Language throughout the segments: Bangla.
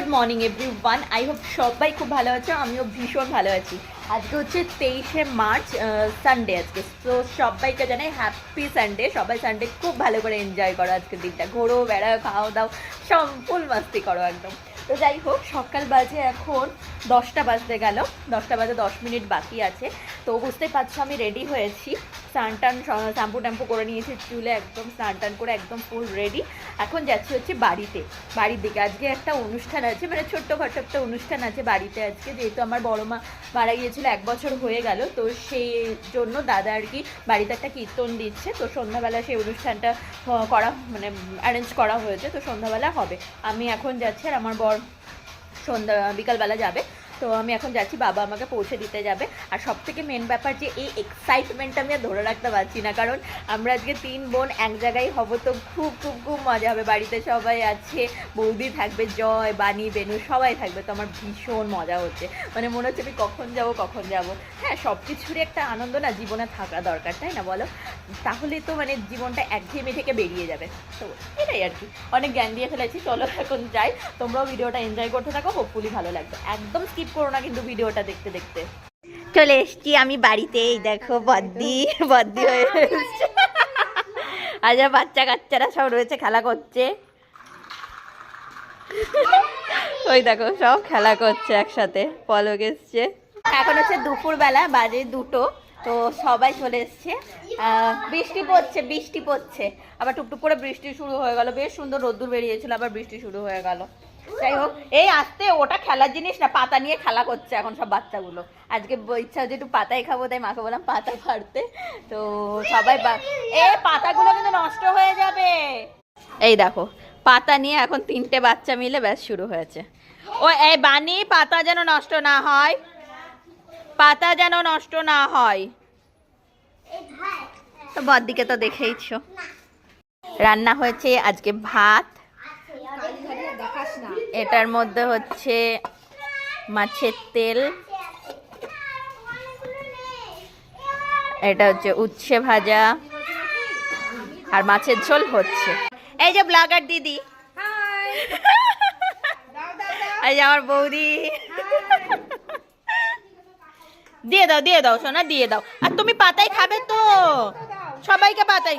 Good morning everyone, I hope সবাই খুব ভালো আছো। আমিও ভীষণ ভালো আছি। আজকে হচ্ছে 23শে মার্চ, সানডে আজকে। তো সবাইকে জানাই হ্যাপি সানডে। সবাই সানডে খুব ভালো করে এনজয় করো আজকের দিনটা, ঘোরো বেড়াও খাও দাও, সব ফুল মাস্তি করো একদম। তো যাই হোক, সকাল বাজে এখন 10টা বাজতে গেল, 10টা বাজে 10 মিনিট বাকি আছে। তো বুঝতেই পারছো আমি রেডি হয়েছি, স্নান টান শ্যাম্পু ট্যাম্পু করে নিয়েছি, চুলে একদম স্নান টান করে একদম ফুল রেডি। এখন যাচ্ছি হচ্ছে বাড়ির দিকে। আজকে একটা অনুষ্ঠান আছে, মানে ছোট্টখাটো একটা অনুষ্ঠান আছে বাড়িতে আজকে, যেহেতু আমার বড় মা মারা গিয়েছিল 1 বছর হয়ে গেল। তো সেই জন্য দাদা আর কি বাড়িতে একটা কীর্তন দিচ্ছে। তো সন্ধ্যাবেলা সেই অনুষ্ঠানটা করা মানে অ্যারেঞ্জ করা হয়েছে। তো সন্ধ্যাবেলা হবে। আমি এখন যাচ্ছি আর আমার বর বিকালবেলা যাবে। তো আমি এখন যাচ্ছি, বাবা আমাকে পৌঁছে দিতে যাবে। আর সব থেকে মেন ব্যাপার যে এই এক্সাইটমেন্টটা আমি আর ধরে রাখতে পারছি না, কারণ আমরা আজকে 3 বোন এক জায়গায় হব। তো খুব খুব খুব মজা হবে। বাড়িতে সবাই আছে, বৌদি থাকবে, জয়, বানি, বেনু সবাই থাকবে। তো আমার ভীষণ মজা হচ্ছে, মানে মনে হচ্ছে আমি কখন যাব। হ্যাঁ, সব কিছুরই একটা আনন্দ না জীবনে থাকা দরকার, তাই না বলো? তাহলে তো মানে জীবনটা একঘেয়েমি থেকে বেরিয়ে যাবে। তো এটাই আর কি, অনেক জ্ঞান দিয়ে ফেলেছি। চলো এখন যাই, তোমরাও ভিডিওটা এনজয় করতে থাকো, হোপফুলি ভালো লাগবে। একদম স্কিপ করো না কিন্তু ভিডিওটা দেখতে দেখতে। চলে এসছি আমি বাড়িতে, এই দেখো বদ্দি হয়ে এসছে। আজ বাচ্চা কাচ্চারা সব রয়েছে, খেলা করছে। ওই দেখো সব খেলা করছে একসাথে, পলক এসছে। এখন হচ্ছে দুপুরবেলা, বাজে 2টো। তো সবাই চলে এসছে। বৃষ্টি পড়ছে, আবার টুকটুক করে বৃষ্টি শুরু হয়ে গেল। বেশ সুন্দর রোদ্দুর বেরিয়েছিল, আবার বৃষ্টি শুরু হয়ে গেল। যাই হোক, এই আসতে ওটা খেলার জিনিস না, পাতা নিয়ে খেলা করছে এখন সব বাচ্চাগুলো। আজকে ইচ্ছা হচ্ছে একটু পাতাই খাবো, তাই মাকে বললাম পাতা ফাড়তে। তো সবাই পাতাগুলো কিন্তু নষ্ট হয়ে যাবে। এই দেখো, পাতা নিয়ে এখন 3টে বাচ্চা মিলে ব্যাস শুরু হয়েছে। ও এই বানি, পাতা যেন নষ্ট না হয়, পাতা যেন নষ্ট না হয়। তো বড়দিকে তো দেখেইছো, রান্না হয়েছে আজকে ভাত, এটার মধ্যে হচ্ছে মাছের তেল, এটা হচ্ছে উচ্ছে ভাজা, আর মাছের ঝোল হচ্ছে। এই যে ব্লগার দিদি, এই যে আমার বৌদি। দিয়ে দাও সোনা, দিয়ে দাও। আর তুমি পাতাই খাবে তো, সবাইকে পাতাই।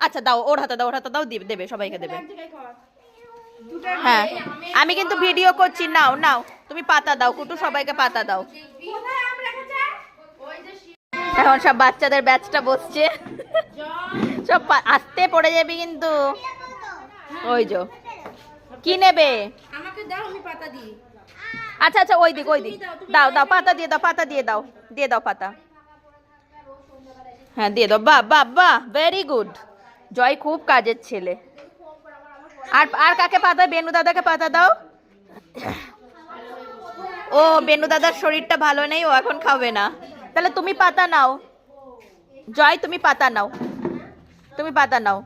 আচ্ছা দাও, ওর হাতে দাও, দেবে সবাইকে দেবে। হ্যাঁ, আমি কিন্তু ভিডিও করছি। নাও তুমি পাতা দাও, কুটু সবাইকে পাতা দাও। এখন সব বাচ্চাদের ব্যাচটা বসছে, সব আস্তে পড়ে যাবি কিন্তু। ওই যে কি নেবে? আচ্ছা ওই দিক দাও পাতা দিয়ে দাও পাতা। হ্যাঁ দিয়ে দাও। বাহ ভেরি গুড। জয় খুব কাজের ছেলে। আর কাকে পাতা? বেনু দাদাকে পাতা দাও। ও বেনু দাদার শরীরটা ভালো নেই, ও এখন খাবে না। তাহলে তুমি পাতা নাও, জয় তুমি পাতা নাও।